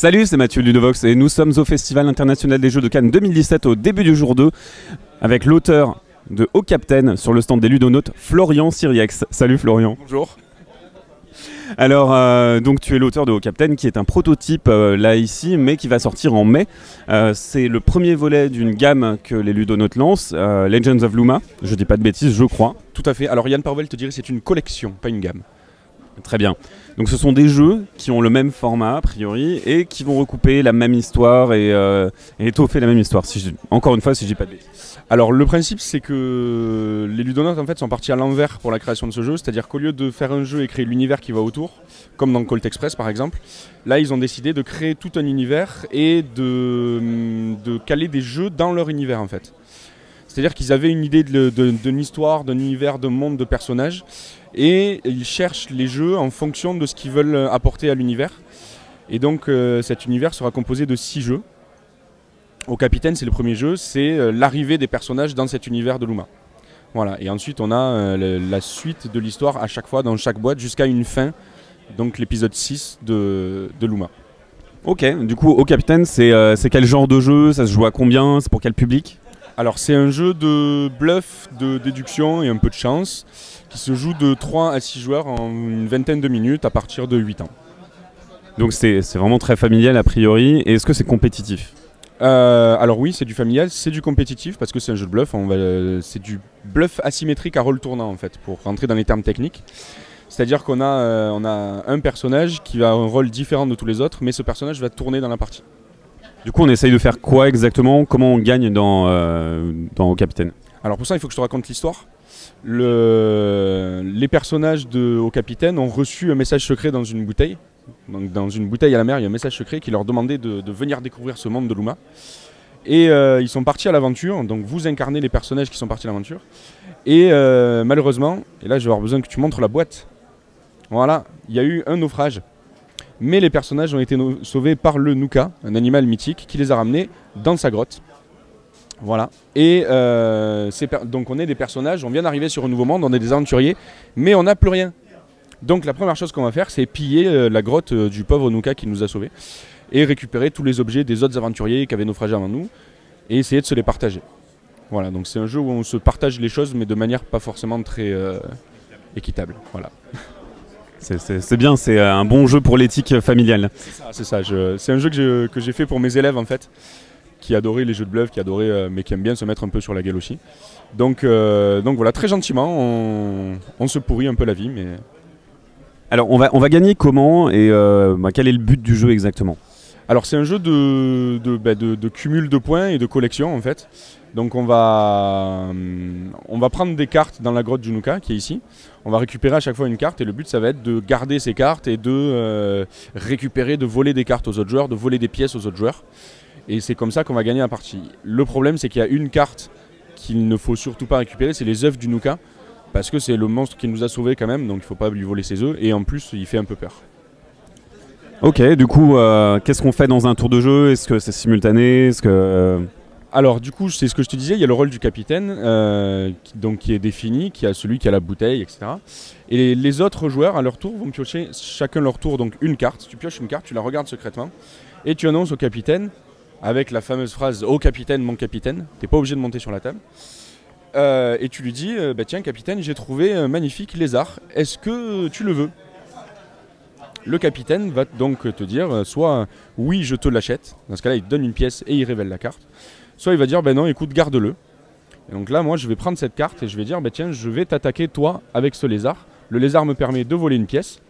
Salut, c'est Mathieu Ludovox et nous sommes au Festival international des jeux de Cannes 2017 au début du jour 2 avec l'auteur de Au Capitaine sur le stand des Ludonautes, Florian Siriex. Salut Florian. Bonjour. Alors, donc tu es l'auteur de Au Capitaine qui est un prototype là ici mais qui va sortir en mai. C'est le premier volet d'une gamme que les Ludonautes lancent, Legends of Luma, je dis pas de bêtises je crois. Tout à fait, alors Yann Parvel te dirait c'est une collection, pas une gamme. Très bien. Donc ce sont des jeux qui ont le même format a priori et qui vont recouper la même histoire et étoffer la même histoire. Encore une fois, si je dis pas de bêtises. Alors le principe c'est que les Ludonautes en fait sont partis à l'envers pour la création de ce jeu, c'est-à-dire qu'au lieu de faire un jeu et créer l'univers qui va autour, comme dans Colt Express par exemple, là ils ont décidé de créer tout un univers et de caler des jeux dans leur univers en fait. C'est-à-dire qu'ils avaient une idée d'une histoire, d'un univers, d'un monde, de personnages, et ils cherchent les jeux en fonction de ce qu'ils veulent apporter à l'univers. Et donc cet univers sera composé de 6 jeux. Au Capitaine, c'est le premier jeu, c'est l'arrivée des personnages dans cet univers de Luma. Voilà. Et ensuite, on a la suite de l'histoire à chaque fois, dans chaque boîte, jusqu'à une fin, donc l'épisode 6 de Luma. Ok, du coup, Au Capitaine, c'est quel genre de jeu? Ça se joue à combien? C'est pour quel public? Alors c'est un jeu de bluff, de déduction et un peu de chance qui se joue de 3 à 6 joueurs en une vingtaine de minutes à partir de 8 ans. Donc c'est vraiment très familial a priori. Et est-ce que c'est compétitif? Alors oui, c'est du familial, c'est du compétitif parce que c'est un jeu de bluff. C'est du bluff asymétrique à rôle tournant en fait, pour rentrer dans les termes techniques. C'est-à-dire qu'on a, on a un personnage qui a un rôle différent de tous les autres, mais ce personnage va tourner dans la partie. Du coup, on essaye de faire quoi exactement? Comment on gagne dans Au Capitaine? Alors pour ça, il faut que je te raconte l'histoire. Les personnages de Au Capitaine ont reçu un message secret dans une bouteille. Donc dans une bouteille à la mer, il y a un message secret qui leur demandait de venir découvrir ce monde de Luma. Et ils sont partis à l'aventure, donc vous incarnez les personnages qui sont partis à l'aventure. Et malheureusement, et là je vais avoir besoin que tu montres la boîte. Voilà, il y a eu un naufrage. Mais les personnages ont été sauvés par le Nuka, un animal mythique, qui les a ramenés dans sa grotte. Voilà. Et donc on est des personnages, on vient d'arriver sur un nouveau monde, on est des aventuriers, mais on n'a plus rien. Donc la première chose qu'on va faire, c'est piller la grotte du pauvre Nuka qui nous a sauvés, et récupérer tous les objets des autres aventuriers qui avaient naufragé avant nous, et essayer de se les partager. Voilà, donc c'est un jeu où on se partage les choses, mais de manière pas forcément très équitable. Voilà. C'est bien, c'est un bon jeu pour l'éthique familiale. C'est ça, c'est un jeu que j'ai fait pour mes élèves en fait, qui adoraient les jeux de bluff, mais qui aiment bien se mettre un peu sur la gueule aussi. Donc voilà, très gentiment, on se pourrit un peu la vie. Mais... Alors on va gagner comment et quel est le but du jeu exactement? Alors c'est un jeu de cumul de points et de collection en fait. Donc on va prendre des cartes dans la grotte du Nuka qui est ici. On va récupérer à chaque fois une carte et le but ça va être de garder ces cartes et de récupérer, de voler des cartes aux autres joueurs, de voler des pièces aux autres joueurs. Et c'est comme ça qu'on va gagner la partie. Le problème c'est qu'il y a une carte qu'il ne faut surtout pas récupérer, c'est les œufs du Nuka. Parce que c'est le monstre qui nous a sauvés quand même, donc il ne faut pas lui voler ses œufs. Et en plus il fait un peu peur. Ok, du coup, qu'est-ce qu'on fait dans un tour de jeu? Est-ce que c'est simultané? Alors du coup, c'est ce que je te disais, il y a le rôle du capitaine qui est défini, qui a celui qui a la bouteille, etc. Et les autres joueurs, à leur tour, vont piocher chacun leur tour donc une carte. Tu pioches une carte, tu la regardes secrètement, et tu annonces au capitaine, avec la fameuse phrase « Au capitaine, mon capitaine », tu n'es pas obligé de monter sur la table. Et tu lui dis tiens capitaine, j'ai trouvé un magnifique lézard, est-ce que tu le veux? Le capitaine va donc te dire soit oui je te l'achète, dans ce cas là il te donne une pièce et il révèle la carte, soit il va dire non écoute garde-le. Et donc là moi je vais prendre cette carte et je vais dire tiens je vais t'attaquer toi avec ce lézard, le lézard me permet de voler une pièce.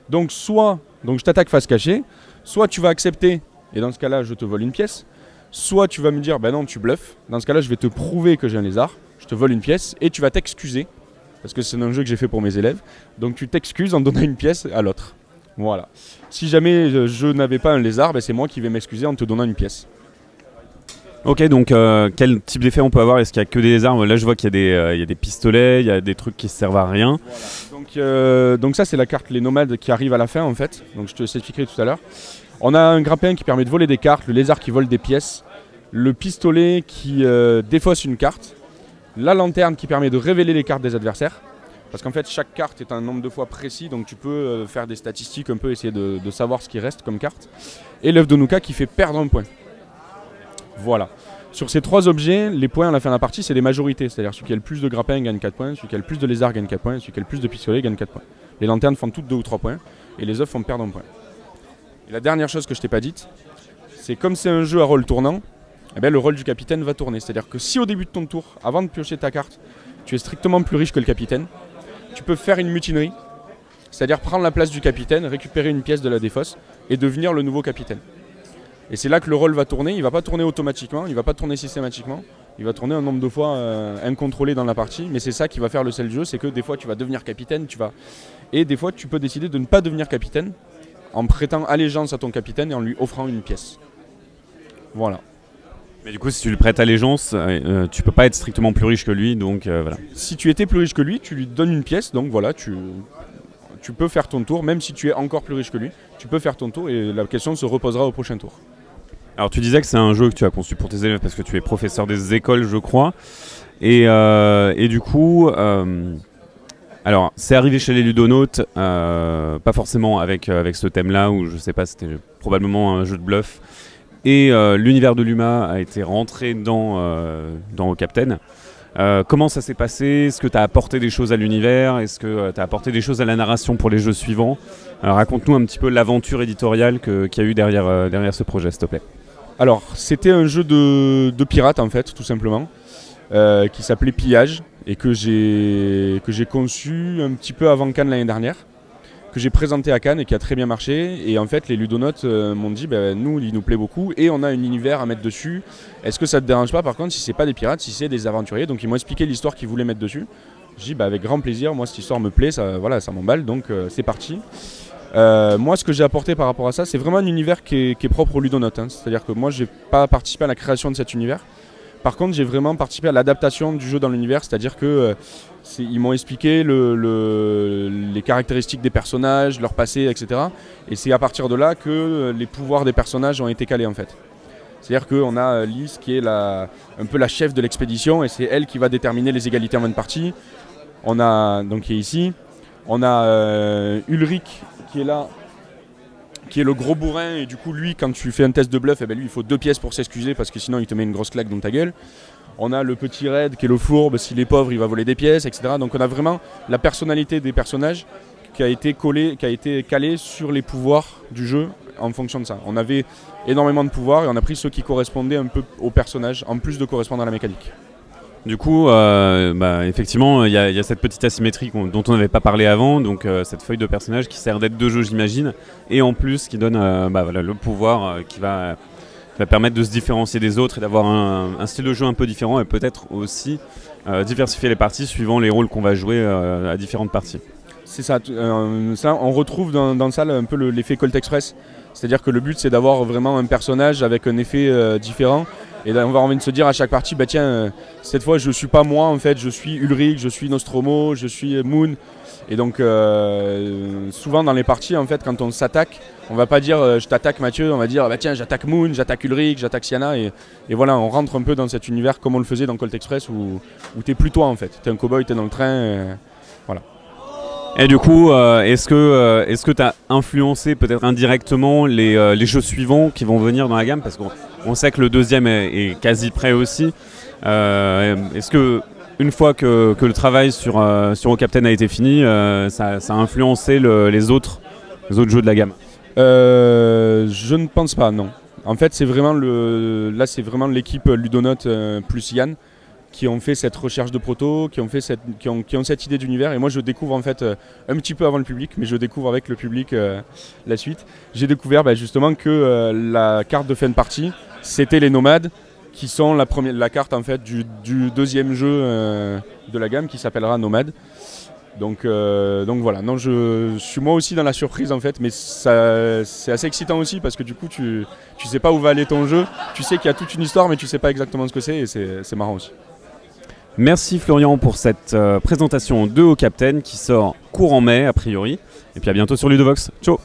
Donc je t'attaque face cachée, soit tu vas accepter et dans ce cas là je te vole une pièce, soit tu vas me dire non tu bluffes, dans ce cas là je vais te prouver que j'ai un lézard, je te vole une pièce et tu vas t'excuser. Parce que c'est un jeu que j'ai fait pour mes élèves. Donc tu t'excuses en donnant une pièce à l'autre. Voilà. Si jamais je n'avais pas un lézard, c'est moi qui vais m'excuser en te donnant une pièce. Ok, donc quel type d'effet on peut avoir? Est-ce qu'il n'y a que des armes? Là je vois qu'il y a des pistolets, il y a des trucs qui ne servent à rien. Voilà. Donc ça c'est la carte les nomades qui arrive à la fin en fait. Donc je te l'expliquerai tout à l'heure. On a un grappin qui permet de voler des cartes, le lézard qui vole des pièces, le pistolet qui défausse une carte, la lanterne qui permet de révéler les cartes des adversaires, Parce qu'en fait, chaque carte est un nombre de fois précis, donc tu peux faire des statistiques, un peu essayer de savoir ce qui reste comme carte. Et l'œuf de Nuka qui fait perdre un point. Voilà. Sur ces 3 objets, les points à la fin de la partie, c'est des majorités. C'est-à-dire celui qui a le plus de grappins gagne 4 points, celui qui a le plus de lézards gagne 4 points, celui qui a le plus de pistolets gagne 4 points. Les lanternes font toutes 2 ou 3 points, et les œufs font perdre un point. Et la dernière chose que je t'ai pas dite, c'est comme c'est un jeu à rôle tournant, eh bien, le rôle du capitaine va tourner. C'est-à-dire que si au début de ton tour, avant de piocher ta carte, tu es strictement plus riche que le capitaine, tu peux faire une mutinerie, c'est-à-dire prendre la place du capitaine, récupérer une pièce de la défausse et devenir le nouveau capitaine. Et c'est là que le rôle va tourner, il ne va pas tourner automatiquement, il ne va pas tourner systématiquement, il va tourner un nombre de fois incontrôlé dans la partie, mais c'est ça qui va faire le sel du jeu, c'est que des fois tu vas devenir capitaine, et des fois tu peux décider de ne pas devenir capitaine en prêtant allégeance à ton capitaine et en lui offrant une pièce. Voilà. Mais du coup, si tu lui prêtes allégeance, tu peux pas être strictement plus riche que lui, donc voilà. Si tu étais plus riche que lui, tu lui donnes une pièce, donc voilà, tu peux faire ton tour, même si tu es encore plus riche que lui, tu peux faire ton tour et la question se reposera au prochain tour. Alors tu disais que c'est un jeu que tu as conçu pour tes élèves parce que tu es professeur des écoles, je crois, et du coup, alors c'est arrivé chez les ludonautes, pas forcément avec ce thème-là, où je sais pas, c'était probablement un jeu de bluff. Et l'univers de Luma a été rentré dans Captain. Comment ça s'est passé? Est-ce que tu as apporté des choses à l'univers? Est-ce que tu as apporté des choses à la narration pour les jeux suivants? Raconte-nous un petit peu l'aventure éditoriale qu'il y a eu derrière ce projet, s'il te plaît. Alors, c'était un jeu de pirates, en fait, tout simplement, qui s'appelait Pillage, et que j'ai conçu un petit peu avant Cannes l'année dernière, que j'ai présenté à Cannes et qui a très bien marché. Et en fait, les ludonautes m'ont dit, nous, il nous plaît beaucoup et on a un univers à mettre dessus. Est-ce que ça te dérange pas, par contre, si c'est pas des pirates, si c'est des aventuriers? Donc ils m'ont expliqué l'histoire qu'ils voulaient mettre dessus. J'ai dit, avec grand plaisir, moi cette histoire me plaît, ça m'emballe, donc c'est parti. Moi, ce que j'ai apporté par rapport à ça, c'est vraiment un univers qui est propre aux ludonautes. C'est-à-dire que moi, j'ai pas participé à la création de cet univers. Par contre, j'ai vraiment participé à l'adaptation du jeu dans l'univers, c'est-à-dire que ils m'ont expliqué les caractéristiques des personnages, leur passé, etc. Et c'est à partir de là que les pouvoirs des personnages ont été calés, en fait. C'est-à-dire qu'on a Lys qui est un peu la chef de l'expédition et c'est elle qui va déterminer les égalités en fin de partie. On a, donc qui est ici, on a Ulrich qui est là, qui est le gros bourrin, et du coup lui quand tu fais un test de bluff, lui il faut 2 pièces pour s'excuser parce que sinon il te met une grosse claque dans ta gueule. On a le petit Red qui est le fourbe, s'il est pauvre il va voler des pièces, etc. Donc on a vraiment la personnalité des personnages qui a été calée sur les pouvoirs du jeu en fonction de ça. On avait énormément de pouvoirs et on a pris ceux qui correspondaient un peu aux personnages en plus de correspondre à la mécanique. Du coup, effectivement, il y a cette petite asymétrie dont on n'avait pas parlé avant, donc cette feuille de personnage qui sert d'aide de jeu, j'imagine, et en plus qui donne le pouvoir qui va permettre de se différencier des autres et d'avoir un style de jeu un peu différent et peut-être aussi diversifier les parties suivant les rôles qu'on va jouer à différentes parties. C'est ça, on retrouve dans ça un peu l'effet Colt Express, c'est-à-dire que le but c'est d'avoir vraiment un personnage avec un effet différent. Et là, on va envie de se dire à chaque partie, cette fois je suis pas moi en fait, je suis Ulrich, je suis Nostromo, je suis Moon. Et donc souvent dans les parties en fait, quand on s'attaque, on va pas dire je t'attaque Mathieu, on va dire tiens j'attaque Moon, j'attaque Ulrich, j'attaque Sienna et voilà, on rentre un peu dans cet univers comme on le faisait dans Colt Express où t'es plus toi en fait, t'es un cowboy, t'es dans le train, voilà. Et du coup, est-ce que tu as influencé peut-être indirectement les jeux suivants qui vont venir dans la gamme? Parce qu'on sait que le deuxième est quasi prêt aussi. Est-ce que une fois que le travail sur Captain a été fini, ça a influencé les autres jeux de la gamme? Je ne pense pas, non. En fait, c'est vraiment l'équipe Ludonote plus Yann qui ont fait cette recherche de proto, qui ont cette idée d'univers. Et moi, je découvre en fait un petit peu avant le public, mais je découvre avec le public la suite. J'ai découvert justement que la carte de fin de partie, c'était les nomades, qui sont la carte en fait du deuxième jeu de la gamme qui s'appellera Nomade. Donc voilà, non, je suis moi aussi dans la surprise en fait, mais c'est assez excitant aussi parce que du coup tu sais pas où va aller ton jeu, tu sais qu'il y a toute une histoire mais tu sais pas exactement ce que c'est et c'est marrant aussi. Merci Florian pour cette présentation de Captain qui sort courant mai a priori, et puis à bientôt sur Ludovox. Ciao.